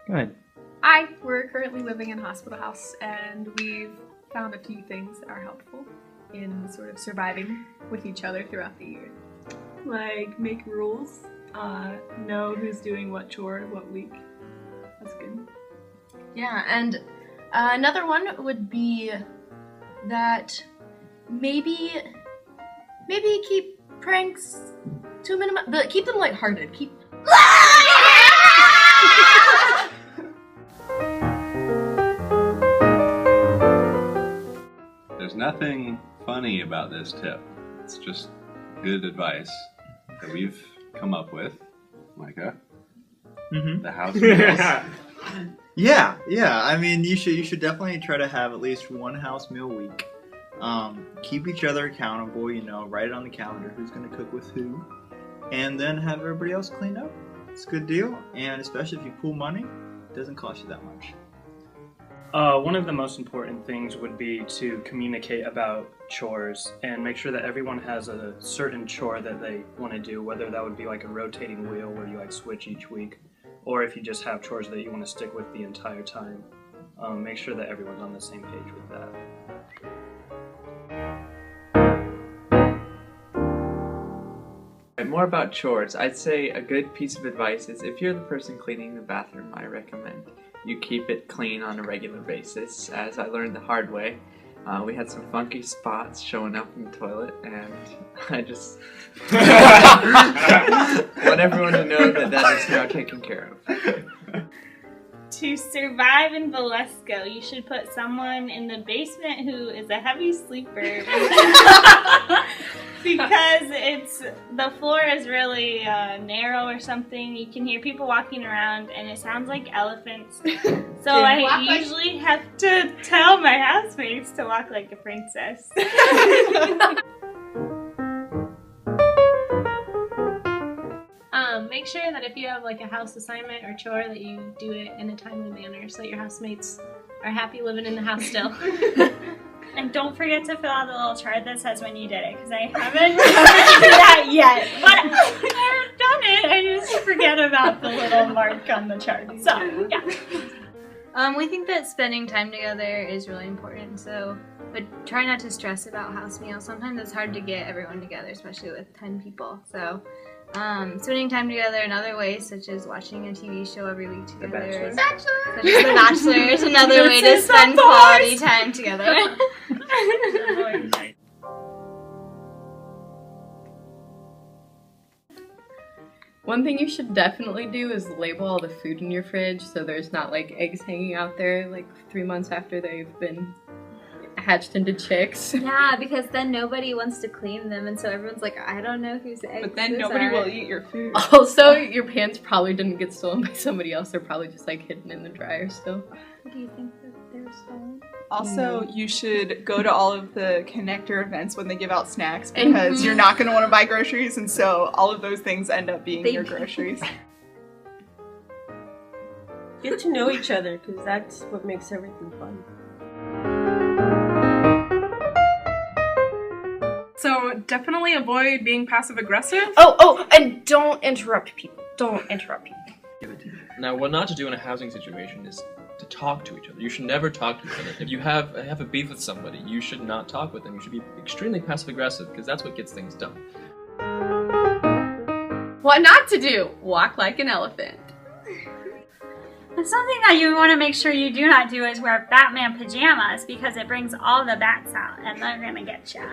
Go ahead. Hi, we're currently living in Hospital House, and we've found a few things that are helpful in sort of surviving with each other throughout the year. Like make rules, know who's doing what chore what week. That's good. Yeah, and another one would be that maybe keep pranks to a minimum, but keep them lighthearted. Keep. There's nothing funny about this tip. It's just good advice that we've come up with. Micah, the house meals. Yeah. I mean, you should definitely try to have at least one house meal a week. Keep each other accountable. Write it on the calendar who's going to cook with who, and then have everybody else clean up. It's a good deal, and especially if you pool money, it doesn't cost you that much. One of the most important things would be to communicate about chores and make sure that everyone has a certain chore that they want to do, whether that would be like a rotating wheel where you like switch each week, or if you just have chores that you want to stick with the entire time. Make sure that everyone's on the same page with that. More about chores. I'd say a good piece of advice is if you're the person cleaning the bathroom, I recommend you keep it clean on a regular basis. As I learned the hard way, we had some funky spots showing up in the toilet, and I just want everyone to know that is now taken care of. To survive in Valesco, you should put someone in the basement who is a heavy sleeper because the floor is really narrow or something. You can hear people walking around and it sounds like elephants. So I usually have to tell my housemates to walk like a princess. Make sure that if you have like a house assignment or chore that you do it in a timely manner so that your housemates are happy living in the house still. And don't forget to fill out the little chart that says when you did it, because I haven't done that yet. But I've done it, I just forget about the little mark on the chart. So, yeah. We think that spending time together is really important, but try not to stress about house meals. Sometimes it's hard to get everyone together, especially with 10 people. So spending time together in other ways, such as watching a TV show every week together. The Bachelor is another way to spend quality time together. One thing you should definitely do is label all the food in your fridge so there's not like eggs hanging out there like 3 months after they've been hatched into chicks. Yeah, because then nobody wants to clean them, and so everyone's like, I don't know whose eggs. But then nobody will eat your food. Also, your pants probably didn't get stolen by somebody else. They're probably just like hidden in the dryer still. Do you think that they were stolen? Also, you should go to all of the connector events when they give out snacks because you're not going to want to buy groceries, and so all of those things end up being your groceries. Get to know each other because that's what makes everything fun. So definitely avoid being passive-aggressive. And don't interrupt people. Don't interrupt people. Now, what not to do in a housing situation is to talk to each other. You should never talk to each other. If you have a beef with somebody, you should not talk with them. You should be extremely passive-aggressive because that's what gets things done. What not to do? Walk like an elephant. And something that you want to make sure you do not do is wear Batman pajamas because it brings all the bats out and they're gonna get you.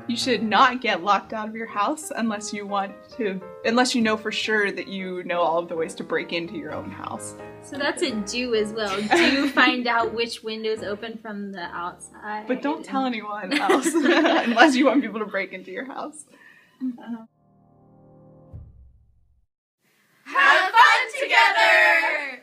You should not get locked out of your house unless you know for sure that you know all of the ways to break into your own house. So that's a do as well. Do find out which windows open from the outside. But don't tell anyone else unless you want people to break into your house. Have fun together!